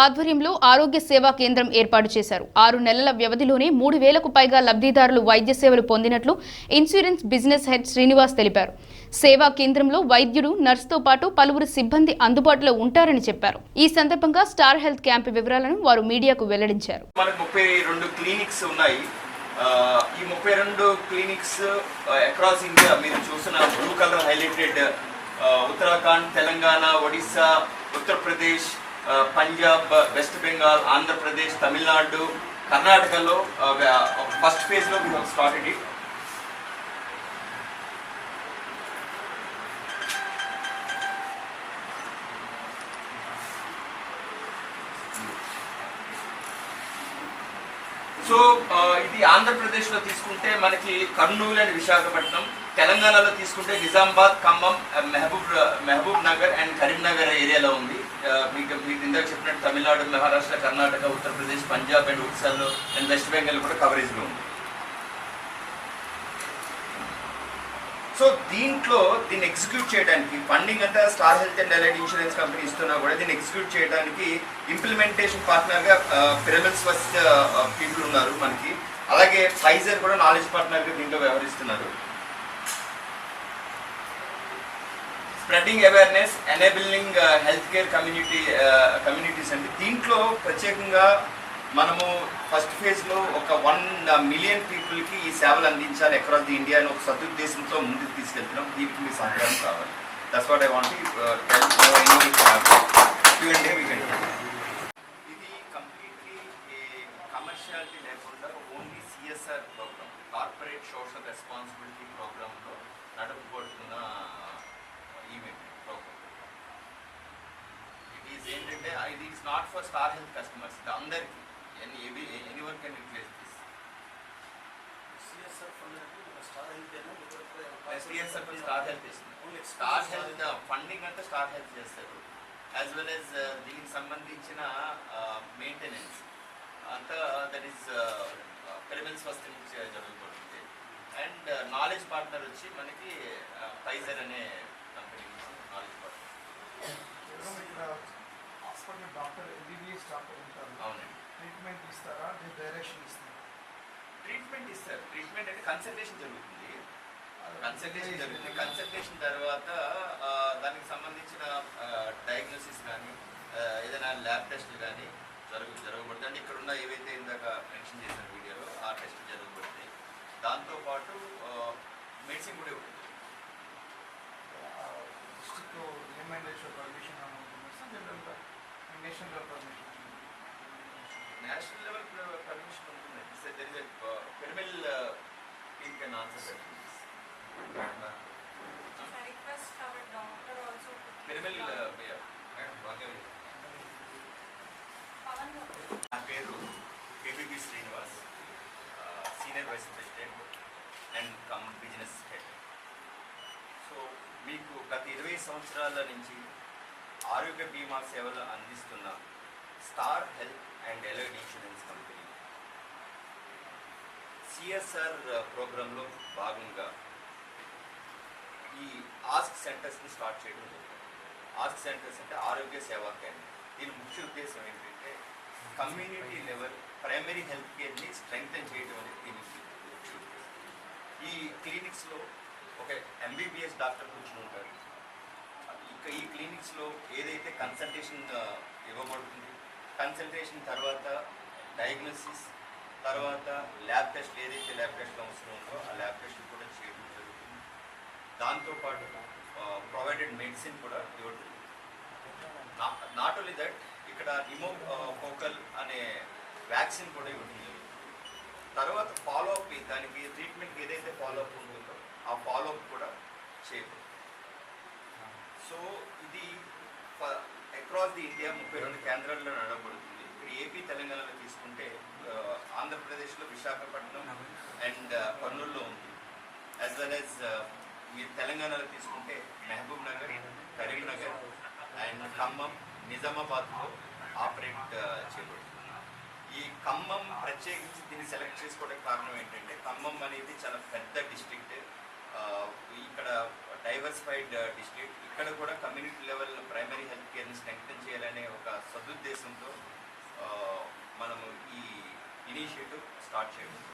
ఆధ్వర్యంలో ఆరోగ్య సేవా కేంద్రం ఏర్పాటు చేశారు. 6 నెలల వ్యవధిలోనే 3,000కు పైగా లబ్ధిదారులు వైద్య సేవలు పొందినట్లు ఇన్సూరెన్స్ బిజినెస్ హెడ్ శ్రీనివాస్ తెలిపారు. సేవా కేంద్రంలో వైద్యుడు, నర్సుతో పాటు పలువురు సిబ్బంది అందుబాటులో ఉంటారని చెప్పారు. ఈ సందర్భంగా స్టార్ హెల్త్ క్యాంప్ వివరాలను వారు మీడియాకు వెల్లడించారు. మనకు 32 క్లినిక్స్ ఉన్నాయి. ఈ 32 క్లినిక్స్ అక్రాస్ ఇండియా మీరు చూసిన blue colour highlighted Uttarakhand, Telangana, Odisha, Uttar Pradesh, Punjab, west Bengal, Andhra Pradesh, Tamil Nadu, కర్ణాటకలో ఫస్ట్ ఫేజ్లో we have started it. So ఇది ఆంధ్రప్రదేశ్లో తీసుకుంటే మనకి కర్నూలు అండ్ విశాఖపట్నం, తెలంగాణలో తీసుకుంటే నిజామాబాద్, ఖమ్మం, మహబూబ్ నగర్ అండ్ కరీంనగర్ ఏరియాలో ఉంది. మీకు ఇందాక చెప్పినట్టు తమిళనాడు, మహారాష్ట్ర, కర్ణాటక, ఉత్తరప్రదేశ్, పంజాబ్ అండ్ ఒడిశాలో అండ్ వెస్ట్ బెంగాల్ కూడా కవరేజ్లో ఉంది. సో దీన్ని ఎగ్జిక్యూట్ చేయడానికి ఫండింగ్ అంతా star Health and Allied Insurance company ఇస్తున్నా కూడా దీన్ని ఎగ్జిక్యూట్ చేయడానికి ఇంప్లిమెంటేషన్ పార్ట్నర్గా పిరమిడ్ స్వస్థ పీపుల్ ఉన్నారు మనకి. అలాగే ఫైజర్ కూడా నాలెడ్జ్ పార్ట్నర్గా దీంట్లో వ్యవహరిస్తున్నారు. Spreading awareness, enabling health care communities అంటే దీంట్లో ప్రత్యేకంగా మనము ఫస్ట్ ఫేజ్లో ఒక 1 మిలియన్ పీపుల్కి ఈ సేవలు అందించాలి అక్రాస్ ది ఇండియా అని ఒక సదుద్దేశంతో ముందుకు తీసుకెళ్తున్నాం. దీనికి మీ సహకారం కావాలి. That's what I want to tell Q&A. ఇది కంప్లీట్లీ కమర్షియాలిటీ లేకుండా only CSR programme, corporate social responsibility ప్రోగ్రాంలో నడుపుకుంటున్న ఈవెంట్ ప్రోగ్రామ్. ఇట్ ఈస్ ఏంటంటే ఇది is not for Star Health customers, ఇది అందరికీ. Anyone can replace this. CSR fund Star Health CSR fund Star Health is Star Health funding anta Star Health chestaru, as well as దీనికి సంబంధించిన maintenance అంతా that is pyramid స్వస్థ నుంచి జరుగుతుంది. And knowledge partner వచ్చి మనకి Pfizer అనే company knowledge partner. Hospital doctor MBBS doctor ఉంటారు. అవునండి. ట్రీట్మెంట్ ఇస్తారా, డైరెక్షన్ ఇస్తారా? ట్రీట్మెంట్ ఇస్తారు. ట్రీట్మెంట్ అంటే కన్సల్టేషన్ జరుగుతుంది. కన్సల్టేషన్ తర్వాత దానికి సంబంధించిన డయాగ్నోసిస్ కానీ ఏదైనా ల్యాబ్ టెస్ట్లు కానీ జరగబడుతుంది. అంటే ఇక్కడ ఉన్న ఏవైతే ఇందాక మెన్షన్ చేసిన వీడియోలో ఆ టెస్ట్ జరగబడుతుంది. దాంతోపాటు మెడిసిన్ కూడా ఉంటుంది. డిస్ట్రిక్ట్లో ఏమైందేశ్వర పర్మిషన్ జనరల్గా national level permission, national level permission ఉంటుంది. There is a pyramid team can answer that. Pyramid నా పేరు KBB Srinivas, senior vice president and cum business head. So మీకు గత 20 సంవత్సరాల నుంచి ఆరోగ్య బీమా సేవలు అందిస్తున్న Star Health and Allied Insurance company CSR ప్రోగ్రాంలో భాగంగా ఈ ఆస్క్ సెంటర్స్ని స్టార్ట్ చేయడం జరిగింది. ఆస్క్ సెంటర్స్ అంటే ఆరోగ్య సేవా కేంద్రం. దీని ముఖ్య ఉద్దేశం ఏంటంటే కమ్యూనిటీ లెవెల్ ప్రైమరీ హెల్త్ కేర్ని స్ట్రెంగ్తెన్ చేయడం అనేది దీని ముఖ్య ఉద్దేశం. ఈ క్లినిక్స్లో ఒక MBBS డాక్టర్ కూర్చుని ఉంటారు. ఇక ఈ క్లినిక్స్లో ఏదైతే కన్సల్టేషన్ ఇవ్వబడుతుంది, కన్సల్టేషన్ తర్వాత డయాగ్నోసిస్, తర్వాత ల్యాబ్ టెస్ట్, ఏదైతే ల్యాబ్ టెస్ట్ అవసరం ఉందో ఆ ల్యాబ్ టెస్ట్ కూడా చేయడం జరుగుతుంది. దాంతోపాటు ప్రొవైడెడ్ మెడిసిన్ కూడా ఇవ్వడం. నాట్ ఓన్లీ దట్, ఇక్కడ నిమోకోకల్ అనే వ్యాక్సిన్ కూడా ఇవ్వడం జరుగుతుంది. తర్వాత ఫాలోఅప్, దానికి ట్రీట్మెంట్కి ఏదైతే ఫాలోఅప్ ఉంటుందో ఆ ఫాలోఅప్ కూడా చేయబడుతుంది. సో ఇది అక్రాస్ ది ఇండియా 32 కేంద్రాల్లో నడవబడుతుంది. ఇక్కడ ఏపీ, తెలంగాణలో తీసుకుంటే ఆంధ్రప్రదేశ్లో విశాఖపట్నం అండ్ కర్నూలులో ఉంది. యాజ్ వెల్ యాజ్ మీరు తెలంగాణలో తీసుకుంటే మహబూబ్ నగర్, కరీంనగర్ అండ్ ఖమ్మం, నిజామాబాద్లో ఆపరేట్ చేయబడుతుంది. ఈ ఖమ్మం ప్రత్యేకించి దీన్ని సెలెక్ట్ చేసుకోవడానికి కారణం ఏంటంటే ఖమ్మం అనేది చాలా పెద్ద డిస్ట్రిక్ట్. ఇక్కడ డైవర్సిఫైడ్ డిస్ట్రిక్ట్. ఇక్కడ కూడా కమ్యూనిటీ లెవెల్ ప్రైమరీ హెల్త్ కేర్ని స్ట్రెంగ్తన్ చేయాలనే ఒక సదుద్దేశంతో మనము ఈ ఇనిషియేటివ్ స్టార్ట్ చేయడం.